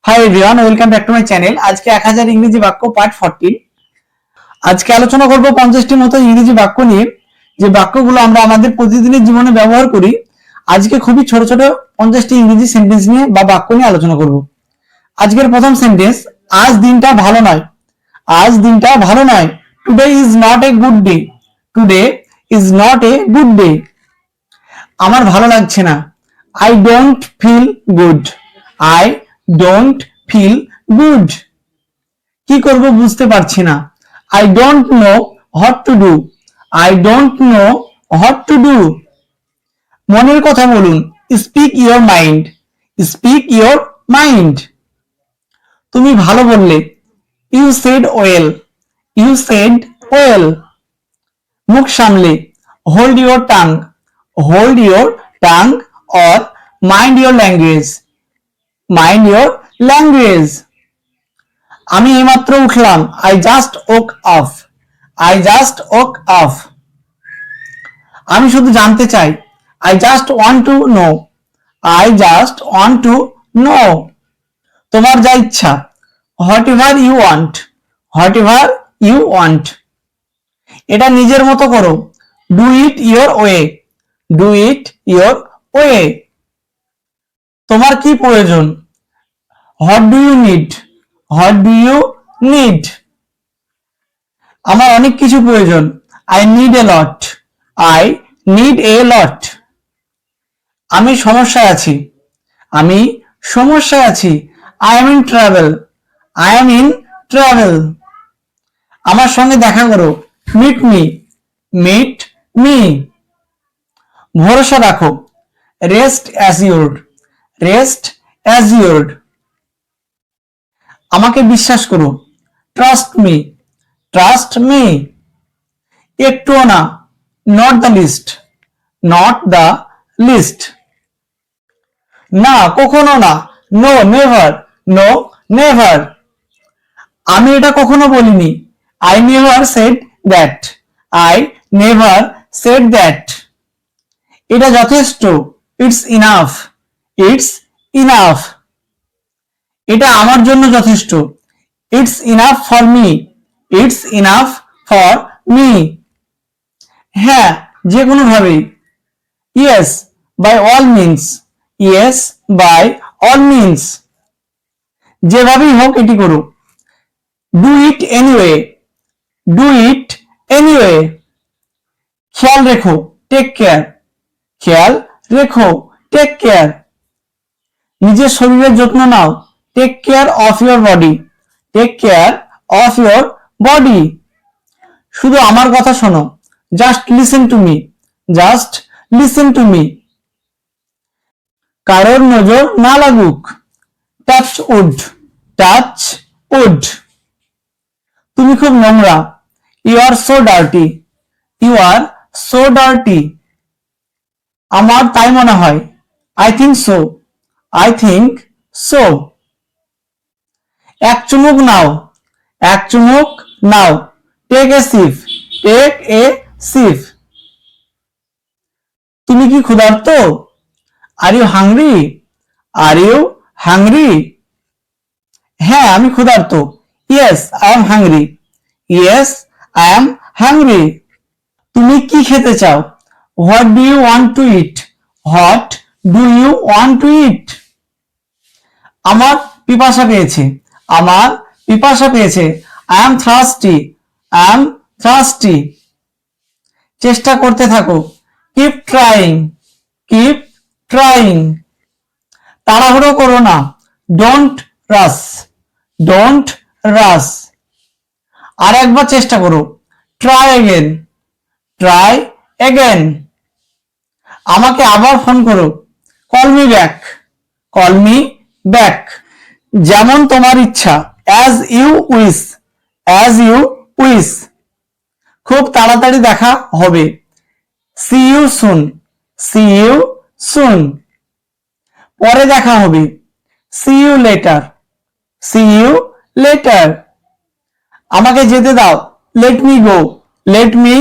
Hi everyone, welcome back to my channel. আজকে 1000 ইংরেজি বাক্য পার্ট 14। আজকে আলোচনা করব 50টির মতো ইংরেজি বাক্য নিয়ে, যে বাক্যগুলো আমরা আমাদের প্রতিদিনের জীবনে ব্যবহার করি। আজকে খুবই ছোট ছোট 50টি ইংরেজি সেন্টেন্স নিয়ে বা বাক্য নিয়ে আলোচনা করব। আজকের প্রথম সেন্টেন্স, আজ দিনটা ভালো নয়। আজ দিনটা ভালো নয়। Today is not a good day. Today is not a good day. আমার ভালো লাগছে না। I don't feel good. I don't feel good. কি করব বুঝতে পারছি না। I don't know what to do. I don't know what to do. মনের কথা বলুন। Speak your mind. Speak your mind. তুমি ভালো বললে। You said well. You said well. মুখ সামলে। Hold your tongue. Hold your tongue or mind your language. Mind your language. আমি এইমাত্র উঠলাম। I just woke off. I just woke off. আমি শুধু জানতে চাই। I just want to know. I just want to know. তোমার যা ইচ্ছা। Whatever you want. Whatever you want. এটা নিজের মতো করো। Do it your way. Do it your way. তোমার কি প্রয়োজন। What do you need. What do you need. আমার অনেক কিছু প্রয়োজন। I need a lot. I need a lot. আমি সমস্যায় আছি। আমি সমস্যায় আছি। I am in travel. I am in travel. আমার সঙ্গে দেখা করো। Meet me. Meet me. ভরসা রাখো। Rest assured. Rest assured. আমাকে বিশ্বাস করো। Trust me. Trust me. একটুও না। Not the least. Not the least. না, কখনো না। No never. No never. আমি এটা কখনো বলিনি। I never said that. I never said that. এটা যথেষ্ট। It's enough. It's enough. এটা আমার জন্য যথেষ্ট। It's enough for me. It's enough for me. হ্যাঁ, যে কোনো ভাবেই। Yes by all means. Yes by all means. যেভাবেই হোক এটি করো। Do it anyway. Do it anyway. খেয়াল রেখো। Take care. খেয়াল রেখো। Take care. নিজের শরীরের যত্ন নাও। Take care of your body. Take care of your body. শুধু আমার কথা শোনো। Just listen to me. Just listen to me. কারোর নজর না লাগুক। Touch wood. Touch wood. তুমি খুব নোংরা। You are so dirty. You are so dirty. আমার তাই মনে হয়। I think so. I think so. এক চুমুক নাও। এক চুমুক নাও। Take a sip. Take a sip. তুমি কি ক্ষুধার্ত। Are you hungry. Are you hungry. হ্যাঁ, আমি ক্ষুধার্ত। Yes I am hungry. Yes I am hungry. তুমি কি খেতে চাও। What do you want to eat. What do you want to eat. আমার পিপাসা পেয়েছে। আমার পিপাসা পেয়েছে। I am thirsty. I am thirsty. চেষ্টা করতে থাকো। Keep trying. Keep trying. তাড়াহুড়ো করো না। Don't rush. ডোন্ট রাশ। আর একবার চেষ্টা করো। Try again. Try again. আমাকে আবার ফোন করো। Call me back. Call me back. যেমন তোমার ইচ্ছা। As you wish. As you wish. খুব তাড়াতাড়ি দেখা হবে। See you soon. See you soon. পরে দেখা হবে। See you later. See you later. আমাকে যেতে দাও। Let me go. Let me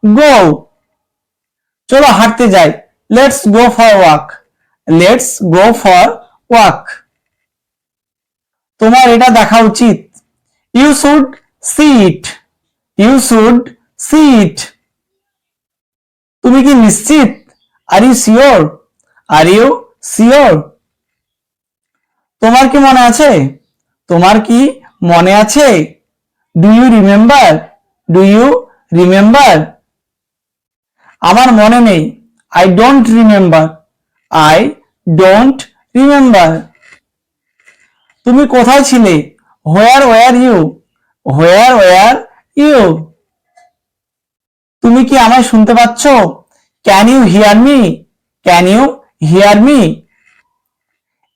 go. চলো হাঁটতে যাই। Let's go for walk. Let's go for walk. তোমার এটা দেখা উচিত। You should see it. You should see it. তুমি কি নিশ্চিত? Are you sure? Are you sure? তোমার কি মনে আছে? তোমার কি মনে আছে? Do you remember? Do you remember? আমার মনে নেই। I don't remember. I don't remember. তুমি কোথায় ছিলে? Where were you? Where were you? তুমি কি আমায় শুনতে পাচ্ছ? Can you hear me? Can you hear me?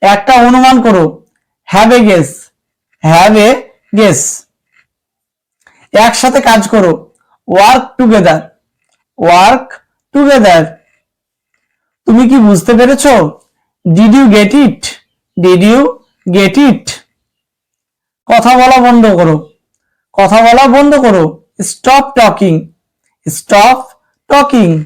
একটা অনুমান করো। Have a guess. Have a guess. একসাথে কাজ করো। Work together. Work together. তুমি কি বুঝতে পেরেছো? Did you get it? Did you get it? কথা বলা বন্ধ করো। কথা বলা বন্ধ করো। Stop talking. Stop talking.